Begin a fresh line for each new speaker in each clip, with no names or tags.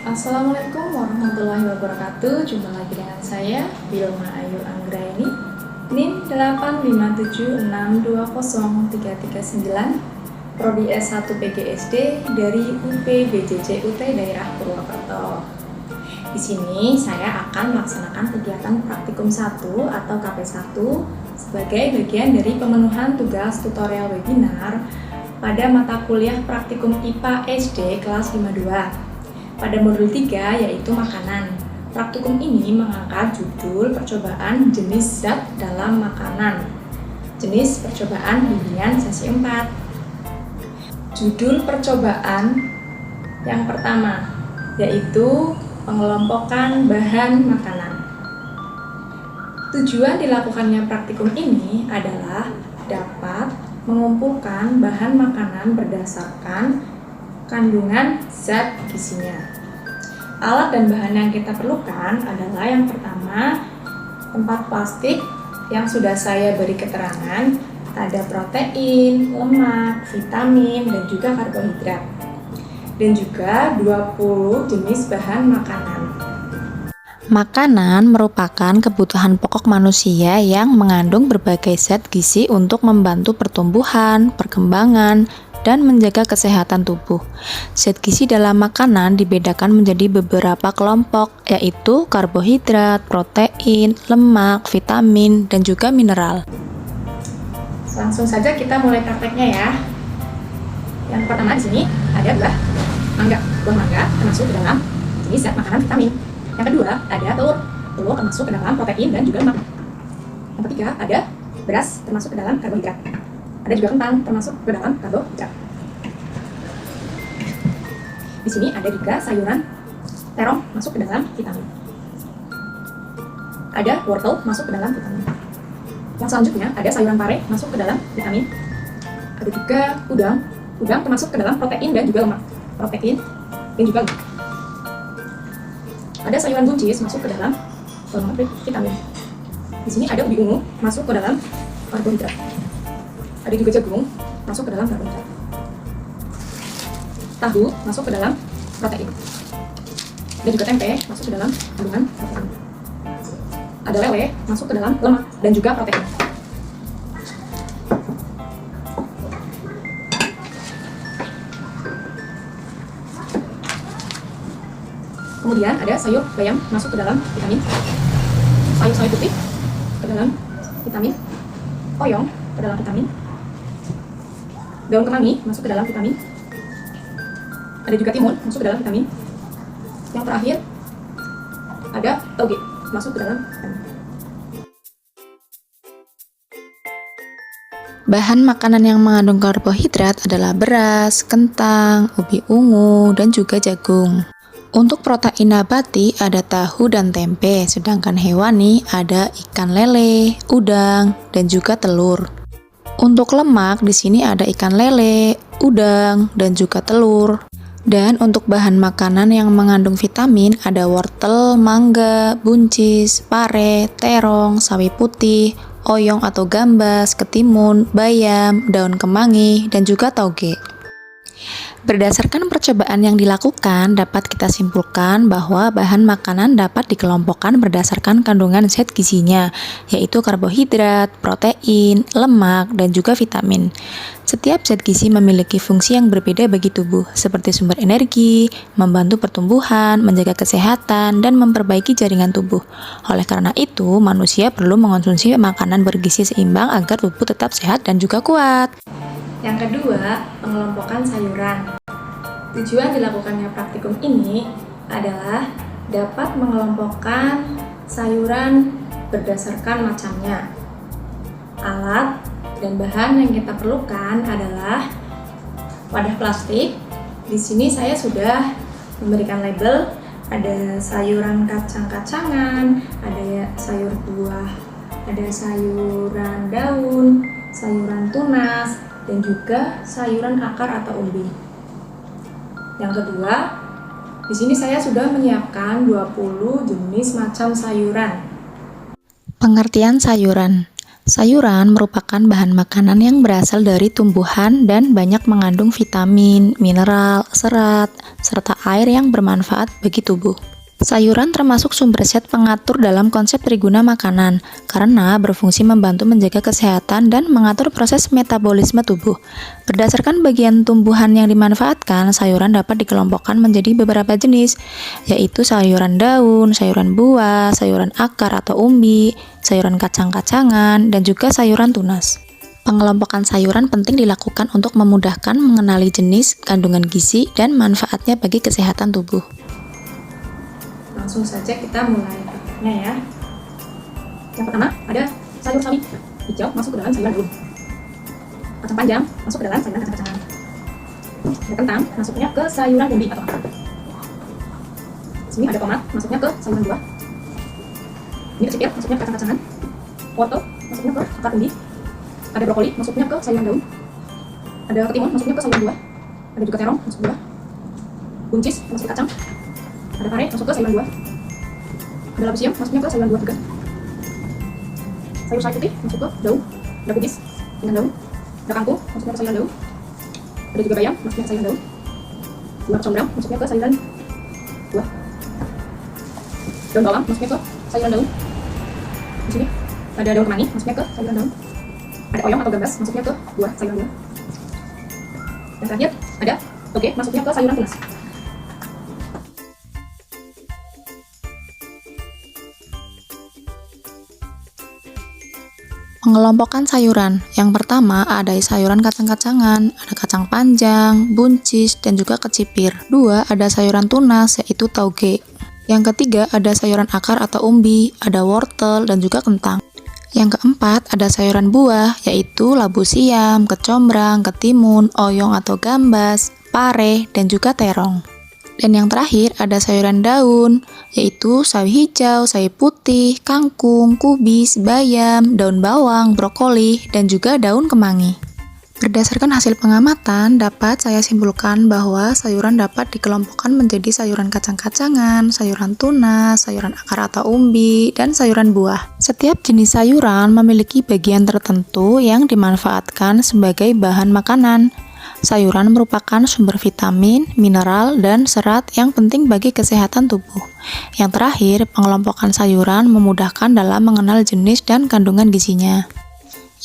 Assalamualaikum warahmatullahi wabarakatuh. Jumpa lagi dengan saya, Wilma Ayu Anggraini, NIM 857620339, Prodi S1 PGSD dari UP BJJ UT Daerah Purwokerto. Di sini saya akan melaksanakan kegiatan praktikum 1 atau KP1 sebagai bagian dari pemenuhan tugas tutorial webinar pada mata kuliah praktikum IPA SD kelas 52. Pada modul 3 yaitu makanan. Praktikum ini mengangkat judul percobaan jenis zat dalam makanan. Jenis percobaan bimbingan sesi 4. Judul percobaan yang pertama yaitu pengelompokan bahan makanan. Tujuan dilakukannya praktikum ini adalah dapat mengumpulkan bahan makanan berdasarkan kandungan zat gizinya. Alat dan bahan yang kita perlukan adalah yang pertama, tempat plastik yang sudah saya beri keterangan, ada protein, lemak, vitamin, dan juga karbohidrat. Dan juga 20 jenis bahan makanan.
Makanan merupakan kebutuhan pokok manusia yang mengandung berbagai zat gizi untuk membantu pertumbuhan, perkembangan, dan menjaga kesehatan tubuh. Zat gizi dalam makanan dibedakan menjadi beberapa kelompok, yaitu karbohidrat, protein, lemak, vitamin, dan juga mineral.
Langsung saja kita mulai prakteknya ya. Yang pertama di sini ada buah mangga termasuk ke dalam jenis zat makanan vitamin. Yang kedua ada telur termasuk ke dalam protein dan juga lemak. Yang ketiga ada beras termasuk ke dalam karbohidrat. Ada juga kentang termasuk ke dalam karbohidrat. Di sini ada juga sayuran terong masuk ke dalam vitamin. Ada wortel masuk ke dalam vitamin. Yang selanjutnya ada sayuran pare masuk ke dalam vitamin. Ada juga udang termasuk ke dalam protein dan juga lemak. Protein dan juga lemak. Ada sayuran buncis masuk ke dalam vitamin. Di sini ada ubi ungu masuk ke dalam karbohidrat. Ada juga jagung masuk ke dalam karbohidrat. Tahu masuk ke dalam protein. Dan juga tempe masuk ke dalam kandungan protein. Ada lele masuk ke dalam lemak dan juga protein. Kemudian ada sayur bayam masuk ke dalam vitamin. Sayur putih ke dalam vitamin. Oyong ke dalam vitamin. Daun kemangi masuk ke dalam vitamin. Ada juga timun masuk ke dalam vitamin. Yang terakhir ada toge masuk ke dalam vitamin.
Bahan makanan yang mengandung karbohidrat adalah beras, kentang, ubi ungu, dan juga jagung. Untuk protein nabati ada tahu dan tempe, sedangkan hewani ada ikan lele, udang, dan juga telur. Untuk lemak di sini ada ikan lele, udang, dan juga telur. Dan untuk bahan makanan yang mengandung vitamin ada wortel, mangga, buncis, pare, terong, sawi putih, oyong atau gambas, ketimun, bayam, daun kemangi, dan juga toge. Berdasarkan percobaan yang dilakukan, dapat kita simpulkan bahwa bahan makanan dapat dikelompokkan berdasarkan kandungan zat gizinya, yaitu karbohidrat, protein, lemak, dan juga vitamin. Setiap zat gizi memiliki fungsi yang berbeda bagi tubuh, seperti sumber energi, membantu pertumbuhan, menjaga kesehatan, dan memperbaiki jaringan tubuh. Oleh karena itu, manusia perlu mengonsumsi makanan bergizi seimbang agar tubuh tetap sehat dan juga kuat.
Yang kedua, pengelompokan sayuran. Tujuan dilakukannya praktikum ini adalah dapat mengelompokkan sayuran berdasarkan macamnya. Alat dan bahan yang kita perlukan adalah wadah plastik. Di sini saya sudah memberikan label, ada sayuran kacang-kacangan, ada sayur buah, ada sayuran daun, sayuran tunas, dan juga sayuran akar atau umbi. Yang kedua, di sini saya sudah menyiapkan 20 jenis macam sayuran.
Pengertian sayuran. Sayuran merupakan bahan makanan yang berasal dari tumbuhan dan banyak mengandung vitamin, mineral, serat, serta air yang bermanfaat bagi tubuh. Sayuran termasuk sumber zat pengatur dalam konsep triguna makanan karena berfungsi membantu menjaga kesehatan dan mengatur proses metabolisme tubuh. Berdasarkan bagian tumbuhan yang dimanfaatkan, sayuran dapat dikelompokkan menjadi beberapa jenis, yaitu sayuran daun, sayuran buah, sayuran akar atau umbi, sayuran kacang-kacangan, dan juga sayuran tunas. Pengelompokan sayuran penting dilakukan untuk memudahkan mengenali jenis, kandungan gizi, dan manfaatnya bagi kesehatan tubuh.
Langsung saja kita mulai prakteknya ya. Yang pertama ada sayur sawi hijau masuk ke dalam sayuran daun. Kacang panjang masuk ke dalam sayuran kacang-kacangan. Ada kentang masuknya ke sayuran umbi atau akar. Sini ada tomat masuknya ke sayuran buah. Ini kecil masuknya ke kacang-kacangan. Wortel masuknya ke akar umbi. Ada brokoli masuknya ke sayuran daun. Ada ketimun masuknya ke sayuran buah. Ada juga terong masuk buah. Buncis masuk ke kacang. Ada kare masuk ke sayuran buah. Ada labu siam masuknya ke sayuran buah juga. Sayur putih masuk ke daun. Ada kubis dengan daun. Ada kangkung masuknya ke sayuran daun. Ada juga bayam masuknya ke sayuran daun. Bunga kecombrang masuknya ke sayuran buah. Daun bawang masuknya ke sayuran daun. Di sini ada daun kemangi masuknya ke sayuran daun. Ada oyong atau gambas masuknya ke buah sayuran buah. Dan terakhir ada toge masuknya ke sayuran tunas.
Pengelompokan sayuran. Yang pertama ada sayuran kacang-kacangan, ada kacang panjang, buncis, dan juga kecipir. Dua, ada sayuran tunas yaitu tauge. Yang ketiga ada sayuran akar atau umbi, ada wortel dan juga kentang. Yang keempat ada sayuran buah yaitu labu siam, kecombrang, ketimun, oyong atau gambas, pare, dan juga terong. Dan yang terakhir ada sayuran daun, yaitu sawi hijau, sawi putih, kangkung, kubis, bayam, daun bawang, brokoli, dan juga daun kemangi. Berdasarkan hasil pengamatan, dapat saya simpulkan bahwa sayuran dapat dikelompokkan menjadi sayuran kacang-kacangan, sayuran tunas, sayuran akar atau umbi, dan sayuran buah. Setiap jenis sayuran memiliki bagian tertentu yang dimanfaatkan sebagai bahan makanan. Sayuran merupakan sumber vitamin, mineral, dan serat yang penting bagi kesehatan tubuh. Yang terakhir, pengelompokan sayuran memudahkan dalam mengenal jenis dan kandungan gizinya.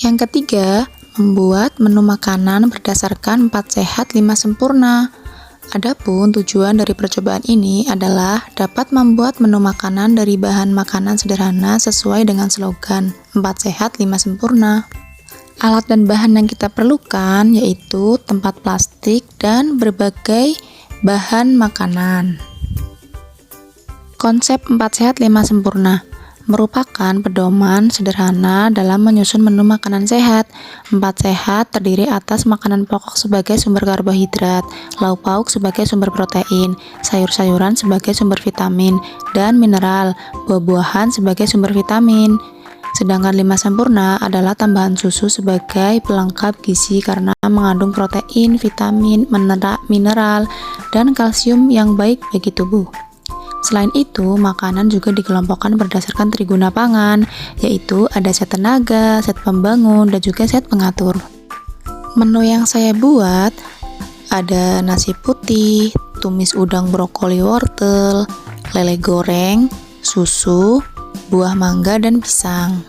Yang ketiga, membuat menu makanan berdasarkan 4 sehat 5 sempurna. Adapun tujuan dari percobaan ini adalah dapat membuat menu makanan dari bahan makanan sederhana sesuai dengan slogan 4 sehat 5 sempurna. Alat dan bahan yang kita perlukan yaitu tempat plastik dan berbagai bahan makanan. Konsep 4 sehat 5 sempurna merupakan pedoman sederhana dalam menyusun menu makanan sehat. 4 sehat terdiri atas makanan pokok sebagai sumber karbohidrat, lauk pauk sebagai sumber protein, sayur-sayuran sebagai sumber vitamin, dan mineral, buah-buahan sebagai sumber vitamin. Sedangkan 5 sempurna adalah tambahan susu sebagai pelengkap gizi karena mengandung protein, vitamin, mineral, dan kalsium yang baik bagi tubuh. Selain itu, makanan juga dikelompokkan berdasarkan triguna pangan, yaitu ada zat tenaga, zat pembangun, dan juga zat pengatur. Menu yang saya buat ada nasi putih, tumis udang brokoli wortel, lele goreng, susu, buah mangga, dan pisang.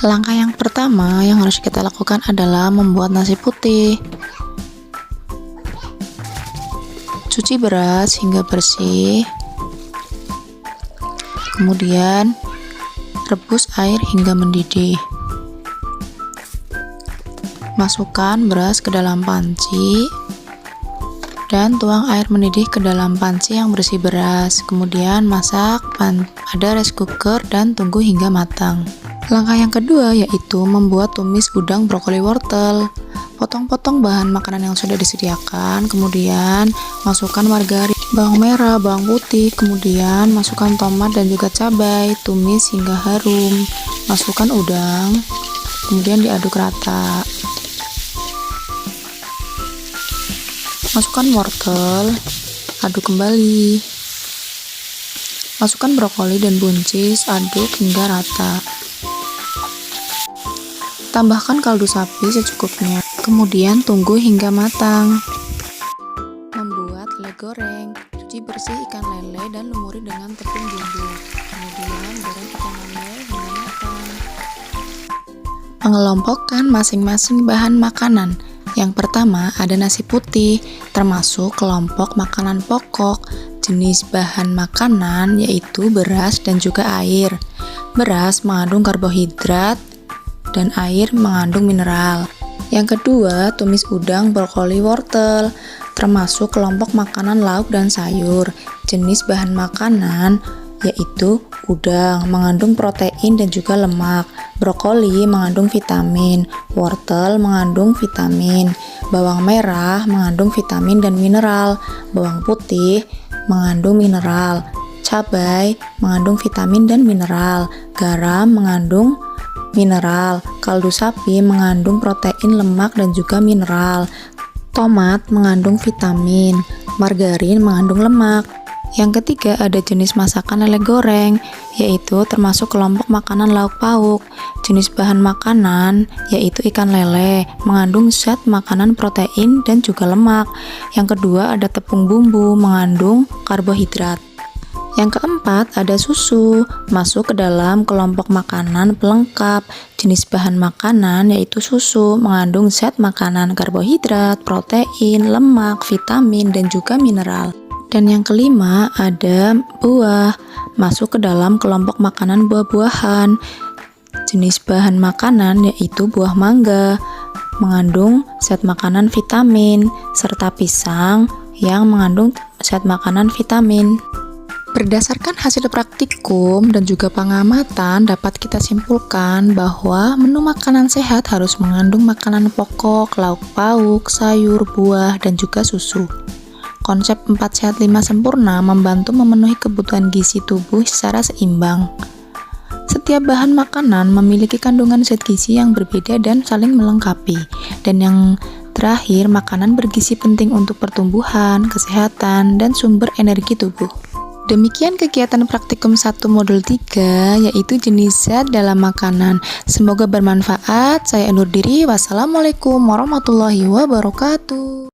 Langkah yang pertama yang harus kita lakukan adalah membuat nasi putih. Cuci beras hingga bersih. Kemudian rebus air hingga mendidih. Masukkan beras ke dalam panci dan tuang air mendidih ke dalam panci yang berisi beras. Kemudian masak pada rice cooker dan tunggu hingga matang. Langkah yang kedua yaitu membuat tumis udang brokoli wortel. Potong-potong bahan makanan yang sudah disediakan, kemudian masukkan margarin, bawang merah, bawang putih, kemudian masukkan tomat dan juga cabai, tumis hingga harum. Masukkan udang, kemudian diaduk rata. Masukkan wortel, aduk kembali. Masukkan brokoli dan buncis, aduk hingga rata. Tambahkan kaldu sapi secukupnya, kemudian tunggu hingga matang. Membuat lele goreng, cuci bersih ikan lele dan lumuri dengan tepung bumbu. Kemudian goreng ikan lele hingga matang. Mengelompokkan masing-masing bahan makanan. Yang pertama ada nasi putih, termasuk kelompok makanan pokok. Jenis bahan makanan yaitu beras dan juga air. Beras mengandung karbohidrat dan air mengandung mineral. Yang kedua, tumis udang, brokoli, wortel, termasuk kelompok makanan lauk dan sayur. Jenis bahan makanan yaitu udang mengandung protein dan juga lemak, brokoli mengandung vitamin, wortel mengandung vitamin, bawang merah mengandung vitamin dan mineral, bawang putih mengandung mineral, cabai mengandung vitamin dan mineral, garam mengandung mineral, kaldu sapi mengandung protein, lemak dan juga mineral, tomat mengandung vitamin, margarin mengandung lemak. Yang ketiga ada jenis masakan lele goreng, yaitu termasuk kelompok makanan lauk pauk. Jenis bahan makanan yaitu ikan lele, mengandung zat makanan protein dan juga lemak. Yang kedua ada tepung bumbu, mengandung karbohidrat. Yang keempat ada susu, masuk ke dalam kelompok makanan pelengkap. Jenis bahan makanan yaitu susu, mengandung zat makanan karbohidrat, protein, lemak, vitamin dan juga mineral. Dan yang kelima ada buah, masuk ke dalam kelompok makanan buah-buahan. Jenis bahan makanan yaitu buah mangga, mengandung zat makanan vitamin, serta pisang yang mengandung zat makanan vitamin. Berdasarkan hasil praktikum dan juga pengamatan, dapat kita simpulkan bahwa menu makanan sehat harus mengandung makanan pokok, lauk pauk, sayur, buah, dan juga susu. Konsep 4 sehat 5 sempurna membantu memenuhi kebutuhan gizi tubuh secara seimbang. Setiap bahan makanan memiliki kandungan zat gizi yang berbeda dan saling melengkapi. Dan yang terakhir, makanan bergizi penting untuk pertumbuhan, kesehatan, dan sumber energi tubuh. Demikian kegiatan praktikum 1 modul 3, yaitu jenis zat dalam makanan. Semoga bermanfaat. Saya undur diri. Wassalamualaikum warahmatullahi wabarakatuh.